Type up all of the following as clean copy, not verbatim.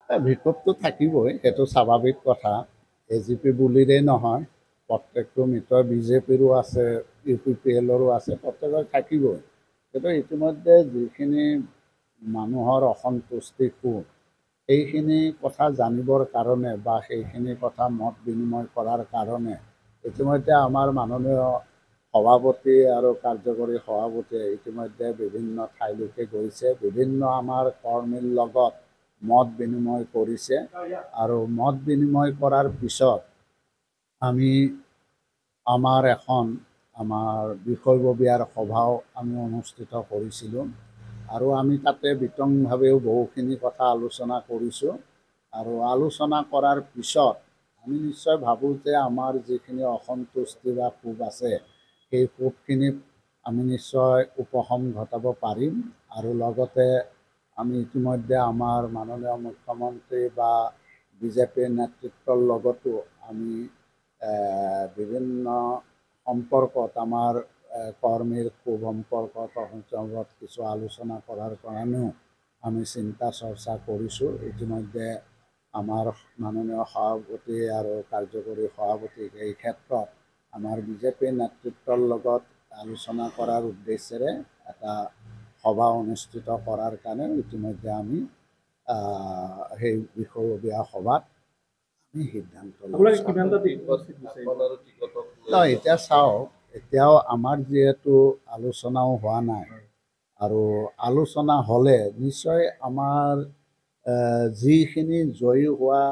বিক্ষোভটো থাকিবই, সেইটো স্বাভাৱিক কথা। এজিপি বুলিলেই নহয়, প্ৰত্যেকটো মিত্ৰ বিজেপিৰো আছে, UPPLৰো আছে, প্ৰত্যেকৰ থাকিবই। কিন্তু ইতিমধ্যে যিখিনি মানুহৰ অসন্তুষ্টি সুখ, সেইখিনি কথা জানিবৰ কাৰণে বা সেইখিনি কথা মত বিনিময় কৰাৰ কাৰণে ইতিমধ্যে আমাৰ মাননীয় সভাপতি আৰু কাৰ্যকৰী সভাপতিয়ে ইতিমধ্যে বিভিন্ন ঠাইলৈকে গৈছে, বিভিন্ন আমাৰ কৰ্মীৰ লগত মত বিনিময় কৰিছে। আৰু মত বিনিময় কৰাৰ পিছত আমি আমাৰ বিষয়ববীয়াৰ সভাও আমি অনুষ্ঠিত কৰিছিলোঁ। আৰু আমি তাতে বিতংভাৱেও বহুখিনি কথা আলোচনা কৰিছোঁ। আৰু আলোচনা কৰাৰ পিছত আমি নিশ্চয় ভাবোঁ যে আমাৰ যিখিনি অসন্তুষ্টি বা ক্ষোভ আছে, সেই ক্ষোভখিনি আমি নিশ্চয় উপশম ঘটাব পাৰিম। আৰু লগতে আমি ইতিমধ্যে আমাৰ মাননীয় মুখ্যমন্ত্ৰী বা বিজেপিৰ নেতৃত্বৰ লগতো আমি বিভিন্ন সম্পৰ্কত আমাৰ কৰ্মীৰ ক্ষোভ সম্পৰ্কত কিছু আলোচনা কৰাৰ কাৰণেও আমি চিন্তা চৰ্চা কৰিছোঁ। ইতিমধ্যে আমাৰ মাননীয় সভাপতি আৰু কাৰ্যকৰী সভাপতিক এই ক্ষেত্ৰত আমাৰ বিজেপিৰ নেতৃত্বৰ লগত আলোচনা কৰাৰ উদ্দেশ্যেৰে এটা সভা অনুষ্ঠিত কৰাৰ কাৰণে ইতিমধ্যে আমি সেই বিষয়ববীয়া সভাত আমি সিদ্ধান্ত লৈছোঁ। এতিয়া চাওক, এতিয়াও আমাৰ যিহেতু আলোচনাও হোৱা নাই, আৰু আলোচনা হ'লে নিশ্চয় আমাৰ যিখিনি জয়ী হোৱা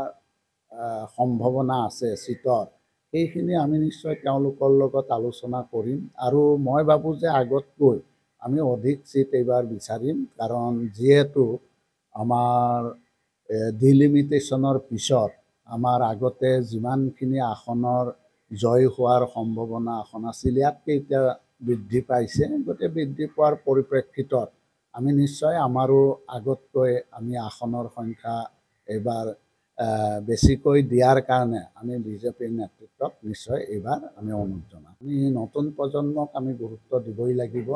সম্ভাৱনা আছে চিটত, সেইখিনি আমি নিশ্চয় তেওঁলোকৰ লগত আলোচনা কৰিম। আৰু মই ভাবোঁ যে আগতকৈ আমি অধিক চিট এইবাৰ বিচাৰিম, কাৰণ যিহেতু আমাৰ ডিলিমিটেশ্যনৰ পিছত আমাৰ আগতে যিমানখিনি আসনৰ জয় হোৱাৰ সম্ভাৱনা আসন আছিল, ইয়াতকৈ এতিয়া বৃদ্ধি পাইছে। গতিকে বৃদ্ধি পোৱাৰ পৰিপ্ৰেক্ষিতত আমি নিশ্চয় আমাৰো আগতকৈ আমি আসনৰ সংখ্যা এইবাৰ বেছিকৈ দিয়াৰ কাৰণে আমি বিজেপিৰ নেতৃত্বক নিশ্চয় এইবাৰ আমি অনুৰোধ জনাম। আমি নতুন প্ৰজন্মক আমি গুৰুত্ব দিবই লাগিব,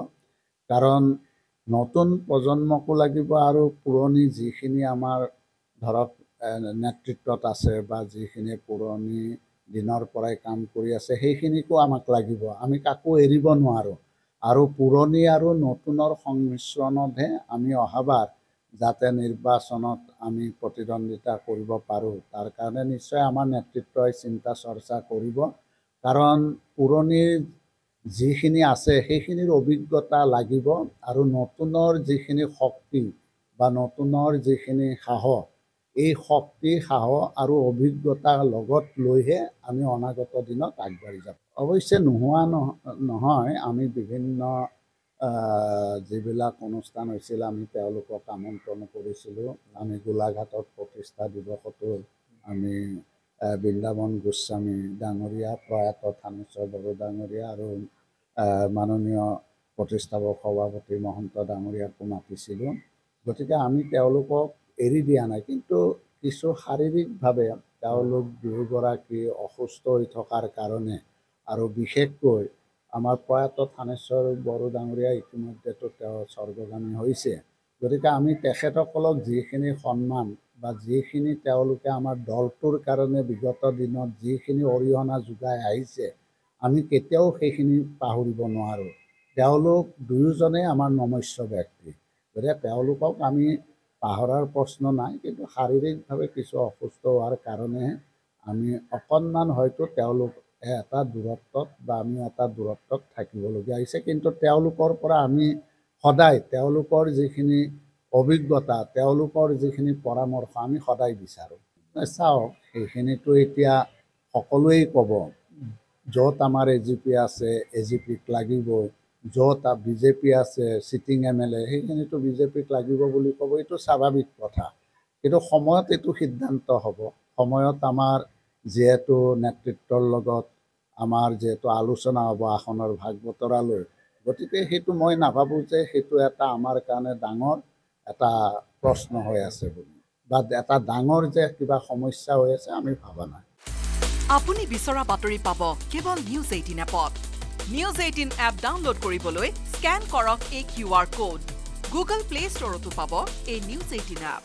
কাৰণ নতুন প্ৰজন্মকো লাগিব আৰু পুৰণি যিখিনি আমাৰ ধৰক নেতৃত্বত আছে বা যিখিনি পুৰণি দিনৰ পৰাই কাম কৰি আছে, সেইখিনিকো আমাক লাগিব। আমি কাকো এৰিব নোৱাৰোঁ। আৰু পুৰণি আৰু নতুনৰ সংমিশ্ৰণতহে আমি অহাবাৰ যাতে নিৰ্বাচনত আমি প্ৰতিদ্বন্দ্বিতা কৰিব পাৰোঁ, তাৰ কাৰণে নিশ্চয় আমাৰ নেতৃত্বই চিন্তা চৰ্চা কৰিব। কাৰণ পুৰণিৰ যিখিনি আছে সেইখিনিৰ অভিজ্ঞতা লাগিব, আৰু নতুনৰ যিখিনি শক্তি বা নতুনৰ যিখিনি সাহস, এই শক্তি সাহস আৰু অভিজ্ঞতা লগত লৈহে আমি অনাগত দিনত আগবাঢ়ি যাম। অৱশ্যে নোহোৱা নহয়, আমি বিভিন্ন যিবিলাক অনুষ্ঠান হৈছিল আমি তেওঁলোকক আমন্ত্ৰণ কৰিছিলোঁ। আমি গোলাঘাটত প্ৰতিষ্ঠা দিৱসতো আমি বৃন্দাবন গোস্বামী ডাঙৰীয়া, প্ৰয়াত থানেশ্বৰ বড়ো ডাঙৰীয়া আৰু মাননীয় প্ৰতিষ্ঠাপক সভাপতি মহন্ত ডাঙৰীয়াকো মাতিছিলোঁ। গতিকে আমি তেওঁলোকক এৰি দিয়া নাই, কিন্তু কিছু শাৰীৰিকভাৱে তেওঁলোক দুয়োগৰাকী অসুস্থ হৈ থকাৰ কাৰণে, আৰু বিশেষকৈ আমাৰ প্ৰয়াত থানেশ্বৰ বড়ো ডাঙৰীয়া ইতিমধ্যেতো তেওঁ স্বৰ্গগামী হৈছে। গতিকে আমি তেখেতসকলক যিখিনি সন্মান বা যিখিনি তেওঁলোকে আমাৰ দলটোৰ কাৰণে বিগত দিনত যিখিনি অৰিহণা যোগাই আহিছে, আমি কেতিয়াও সেইখিনি পাহৰিব নোৱাৰোঁ। তেওঁলোক দুয়োজনেই আমাৰ নমস্য ব্যক্তি। গতিকে তেওঁলোকক আমি পাহৰাৰ প্ৰশ্ন নাই, কিন্তু শাৰীৰিকভাৱে কিছু অসুস্থ হোৱাৰ কাৰণে আমি অকণমান হয়তো তেওঁলোক এটা দূৰত্বত বা আমি এটা দূৰত্বত থাকিবলগীয়া হৈছে। কিন্তু তেওঁলোকৰ পৰা আমি সদায় তেওঁলোকৰ যিখিনি অভিজ্ঞতা, তেওঁলোকৰ যিখিনি পৰামৰ্শ আমি সদায় বিচাৰোঁ। চাওক, সেইখিনিতো এতিয়া সকলোৱেই ক'ব, য'ত আমাৰ এজিপি আছে এজিপিক লাগিবই, য'ত বিজেপি আছে চিটিং MLA সেইখিনিতো বিজেপিক লাগিব বুলি ক'ব, এইটো স্বাভাৱিক কথা। কিন্তু সময়ত এইটো সিদ্ধান্ত হ'ব। সময়ত আমাৰ যিহেতু নেতৃত্বৰ লগত আমাৰ যিহেতু আলোচনা হ'ব আসনৰ ভাগ বতৰা লৈ, গতিকে সেইটো মই নাভাবোঁ যে সেইটো এটা আমাৰ কাৰণে ডাঙৰ এটা প্ৰশ্ন হৈ আছে বুলি, বা এটা ডাঙৰ যে কিবা সমস্যা হৈ আছে আমি ভাবা নাই। আপুনি বিচৰা বাতৰি পাব কেৱল নিউজ 18 এপত। নিউজ 18 এপ ডাউনলোড কৰিবলৈ স্কেন কৰক এই QR কোড। গুগল প্লে ষ্টৰতো পাব এই নিউজ 18 এপ।